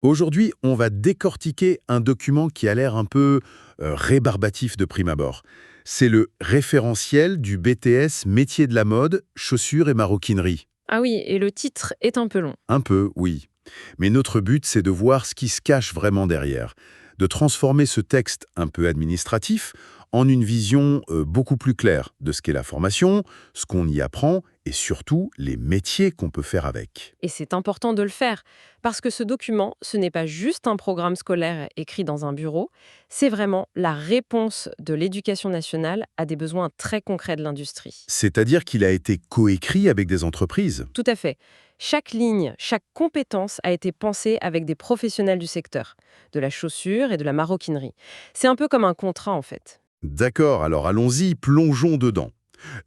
Aujourd'hui, on va décortiquer un document qui a l'air un peu rébarbatif de prime abord. C'est le référentiel du BTS Métier de la mode, chaussures et maroquinerie. Ah oui, et le titre est un peu long. Un peu, oui. Mais notre but, c'est de voir ce qui se cache vraiment derrière, de transformer ce texte un peu administratif en une vision beaucoup plus claire de ce qu'est la formation, ce qu'on y apprend et surtout les métiers qu'on peut faire avec. Et c'est important de le faire, parce que ce document, ce n'est pas juste un programme scolaire écrit dans un bureau, c'est vraiment la réponse de l'éducation nationale à des besoins très concrets de l'industrie. C'est-à-dire qu'il a été coécrit avec des entreprises. Tout à fait. Chaque ligne, chaque compétence a été pensée avec des professionnels du secteur, de la chaussure et de la maroquinerie. C'est un peu comme un contrat en fait. D'accord, alors allons-y, plongeons dedans.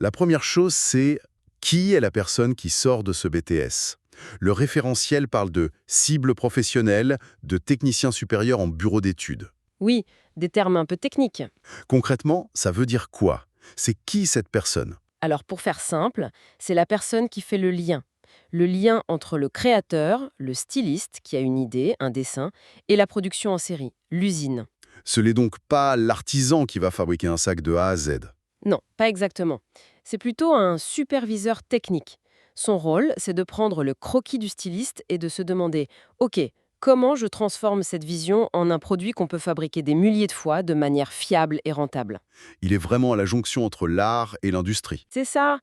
La première chose, c'est qui est la personne qui sort de ce BTS? Le référentiel parle de cible professionnelle, de technicien supérieur en bureau d'études. Oui, des termes un peu techniques. Concrètement, ça veut dire quoi? C'est qui cette personne? Alors pour faire simple, c'est la personne qui fait le lien. Le lien entre le créateur, le styliste qui a une idée, un dessin, et la production en série, l'usine. Ce n'est donc pas l'artisan qui va fabriquer un sac de A à Z. Non, pas exactement. C'est plutôt un superviseur technique. Son rôle, c'est de prendre le croquis du styliste et de se demander, OK, comment je transforme cette vision en un produit qu'on peut fabriquer des milliers de fois de manière fiable et rentable. Il est vraiment à la jonction entre l'art et l'industrie. C'est ça.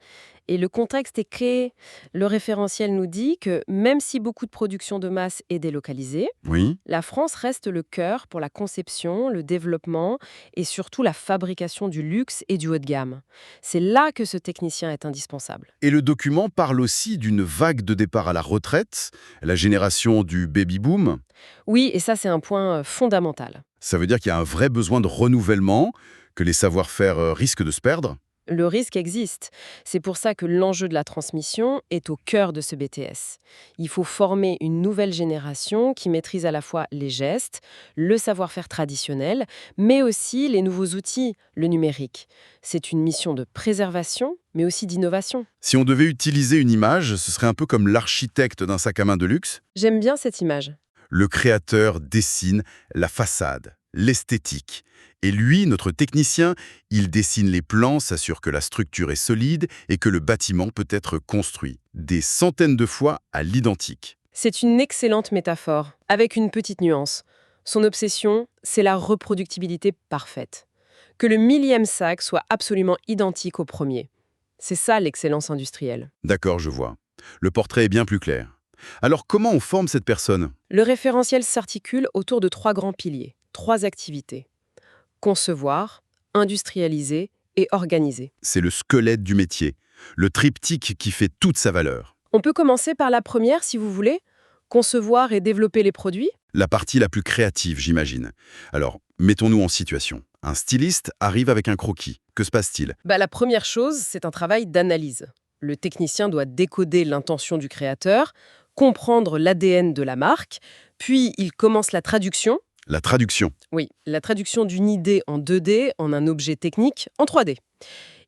Et le contexte est clé. Le référentiel nous dit que même si beaucoup de production de masse est délocalisée, Oui. la France reste le cœur pour la conception, le développement et surtout la fabrication du luxe et du haut de gamme. C'est là que ce technicien est indispensable. Et le document parle aussi d'une vague de départ à la retraite, la génération du baby-boom. Oui, et ça c'est un point fondamental. Ça veut dire qu'il y a un vrai besoin de renouvellement, que les savoir-faire risquent de se perdre. Le risque existe. C'est pour ça que l'enjeu de la transmission est au cœur de ce BTS. Il faut former une nouvelle génération qui maîtrise à la fois les gestes, le savoir-faire traditionnel, mais aussi les nouveaux outils, le numérique. C'est une mission de préservation, mais aussi d'innovation. Si on devait utiliser une image, ce serait un peu comme l'architecte d'un sac à main de luxe. J'aime bien cette image. Le créateur dessine la façade, l'esthétique. Et lui, notre technicien, il dessine les plans, s'assure que la structure est solide et que le bâtiment peut être construit. Des centaines de fois à l'identique. C'est une excellente métaphore, avec une petite nuance. Son obsession, c'est la reproductibilité parfaite. Que le millième sac soit absolument identique au premier. C'est ça l'excellence industrielle. D'accord, je vois. Le portrait est bien plus clair. Alors comment on forme cette personne? Le référentiel s'articule autour de trois grands piliers, trois activités. Concevoir, industrialiser et organiser. C'est le squelette du métier, le triptyque qui fait toute sa valeur. On peut commencer par la première si vous voulez, concevoir et développer les produits. La partie la plus créative, j'imagine. Alors, mettons-nous en situation. Un styliste arrive avec un croquis. Que se passe-t-il? La première chose, c'est un travail d'analyse. Le technicien doit décoder l'intention du créateur, comprendre l'ADN de la marque, puis il commence la traduction. La traduction. Oui, la traduction d'une idée en 2D en un objet technique en 3D.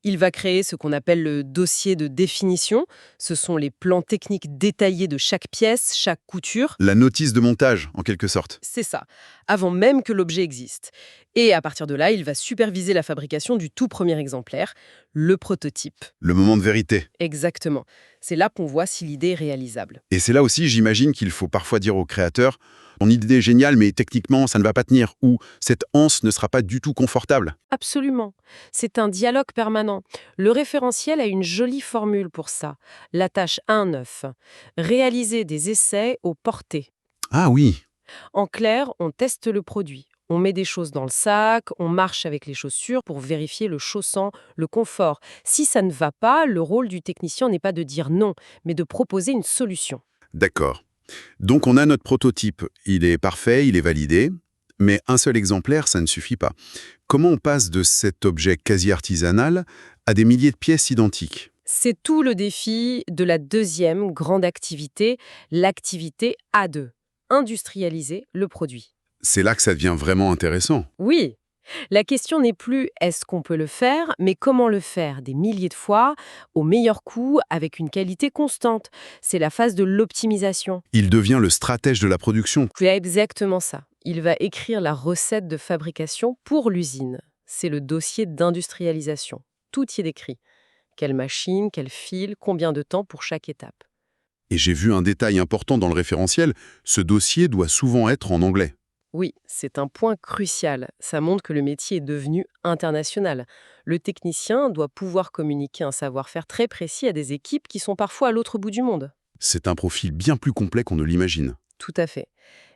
Il va créer ce qu'on appelle le dossier de définition. Ce sont les plans techniques détaillés de chaque pièce, chaque couture. La notice de montage, en quelque sorte. C'est ça, avant même que l'objet existe. Et à partir de là, il va superviser la fabrication du tout premier exemplaire, le prototype. Le moment de vérité. Exactement. C'est là qu'on voit si l'idée est réalisable. Et c'est là aussi, j'imagine, qu'il faut parfois dire au créateur « Ton idée est géniale, mais techniquement, ça ne va pas tenir » ou « Cette anse ne sera pas du tout confortable ». Absolument. C'est un dialogue permanent. Le référentiel a une jolie formule pour ça. La tâche 1.9. Réaliser des essais au portée. Ah oui. En clair, on teste le produit. On met des choses dans le sac, on marche avec les chaussures pour vérifier le chaussant, le confort. Si ça ne va pas, le rôle du technicien n'est pas de dire non, mais de proposer une solution. D'accord. Donc on a notre prototype. Il est parfait, il est validé. Mais un seul exemplaire, ça ne suffit pas. Comment on passe de cet objet quasi artisanal à des milliers de pièces identiques? C'est tout le défi de la deuxième grande activité, l'activité A2, industrialiser le produit. C'est là que ça devient vraiment intéressant. Oui, La question n'est plus est-ce qu'on peut le faire, mais comment le faire des milliers de fois, au meilleur coût, avec une qualité constante. C'est la phase de l'optimisation. Il devient le stratège de la production. C'est exactement ça. Il va écrire la recette de fabrication pour l'usine. C'est le dossier d'industrialisation. Tout y est décrit. Quelle machine, quel fil, combien de temps pour chaque étape. Et j'ai vu un détail important dans le référentiel, ce dossier doit souvent être en anglais. Oui, c'est un point crucial. Ça montre que le métier est devenu international. Le technicien doit pouvoir communiquer un savoir-faire très précis à des équipes qui sont parfois à l'autre bout du monde. C'est un profil bien plus complet qu'on ne l'imagine. Tout à fait.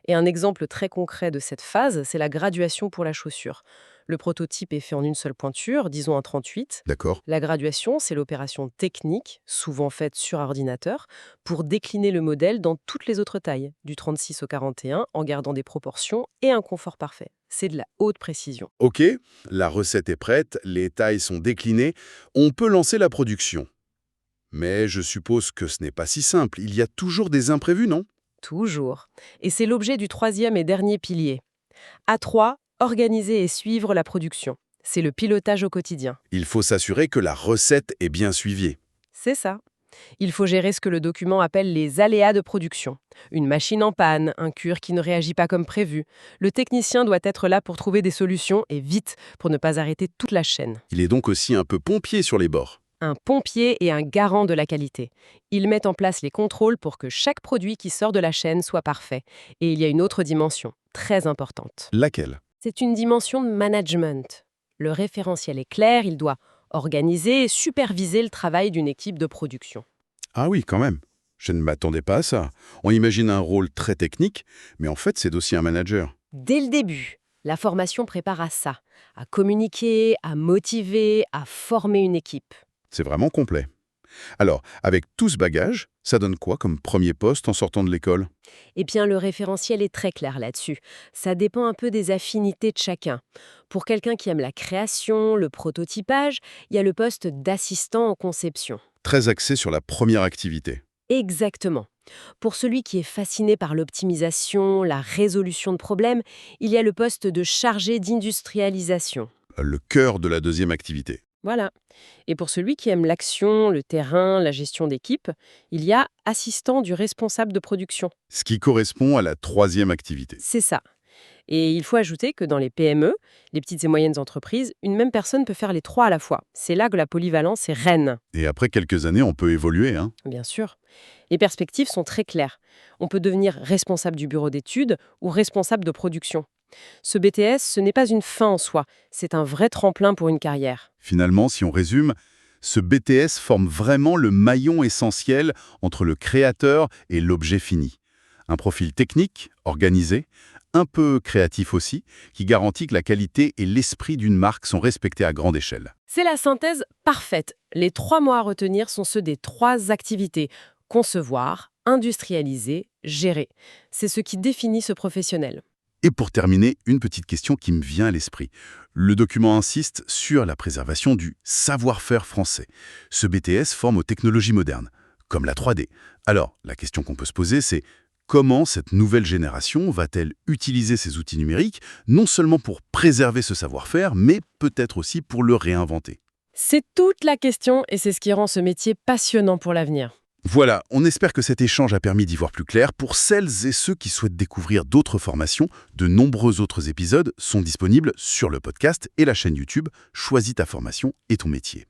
Et un exemple très concret de cette phase, c'est la graduation pour la chaussure. Le prototype est fait en une seule pointure, disons un 38. D'accord? La graduation, c'est l'opération technique, souvent faite sur ordinateur, pour décliner le modèle dans toutes les autres tailles, du 36 au 41, en gardant des proportions et un confort parfait. C'est de la haute précision. Ok, la recette est prête, les tailles sont déclinées, on peut lancer la production. Mais je suppose que ce n'est pas si simple, il y a toujours des imprévus, non? Toujours. Et c'est l'objet du troisième et dernier pilier. A3, organiser et suivre la production. C'est le pilotage au quotidien. Il faut s'assurer que la recette est bien suivie. C'est ça. Il faut gérer ce que le document appelle les aléas de production. Une machine en panne, un cuir qui ne réagit pas comme prévu. Le technicien doit être là pour trouver des solutions et vite, pour ne pas arrêter toute la chaîne. Il est donc aussi un peu pompier sur les bords. Un pompier et un garant de la qualité. Ils mettent en place les contrôles pour que chaque produit qui sort de la chaîne soit parfait. Et il y a une autre dimension, très importante. Laquelle? C'est une dimension de management. Le référentiel est clair, il doit organiser et superviser le travail d'une équipe de production. Ah oui, quand même. Je ne m'attendais pas à ça. On imagine un rôle très technique, mais en fait, c'est aussi un manager. Dès le début, la formation prépare à ça, à communiquer, à motiver, à former une équipe. C'est vraiment complet. Alors, avec tout ce bagage, ça donne quoi comme premier poste en sortant de l'école? Eh bien, le référentiel est très clair là-dessus. Ça dépend un peu des affinités de chacun. Pour quelqu'un qui aime la création, le prototypage, il y a le poste d'assistant en conception. Très axé sur la première activité. Exactement. Pour celui qui est fasciné par l'optimisation, la résolution de problèmes, il y a le poste de chargé d'industrialisation. Le cœur de la deuxième activité. Voilà. Et pour celui qui aime l'action, le terrain, la gestion d'équipe, il y a assistant du responsable de production. Ce qui correspond à la troisième activité. C'est ça. Et il faut ajouter que dans les PME, les petites et moyennes entreprises, une même personne peut faire les trois à la fois. C'est là que la polyvalence est reine. Et après quelques années, on peut évoluer, hein? Bien sûr. Les perspectives sont très claires. On peut devenir responsable du bureau d'études ou responsable de production. Ce BTS, ce n'est pas une fin en soi, c'est un vrai tremplin pour une carrière. Finalement, si on résume, ce BTS forme vraiment le maillon essentiel entre le créateur et l'objet fini. Un profil technique, organisé, un peu créatif aussi, qui garantit que la qualité et l'esprit d'une marque sont respectés à grande échelle. C'est la synthèse parfaite. Les 3 mots à retenir sont ceux des 3 activités. Concevoir, industrialiser, gérer. C'est ce qui définit ce professionnel. Et pour terminer, une petite question qui me vient à l'esprit. Le document insiste sur la préservation du savoir-faire français. Ce BTS forme aux technologies modernes, comme la 3D. Alors, la question qu'on peut se poser, c'est comment cette nouvelle génération va-t-elle utiliser ces outils numériques, non seulement pour préserver ce savoir-faire, mais peut-être aussi pour le réinventer? C'est toute la question et c'est ce qui rend ce métier passionnant pour l'avenir. Voilà, on espère que cet échange a permis d'y voir plus clair. Pour celles et ceux qui souhaitent découvrir d'autres formations, de nombreux autres épisodes sont disponibles sur le podcast et la chaîne YouTube. Choisis ta formation et ton métier.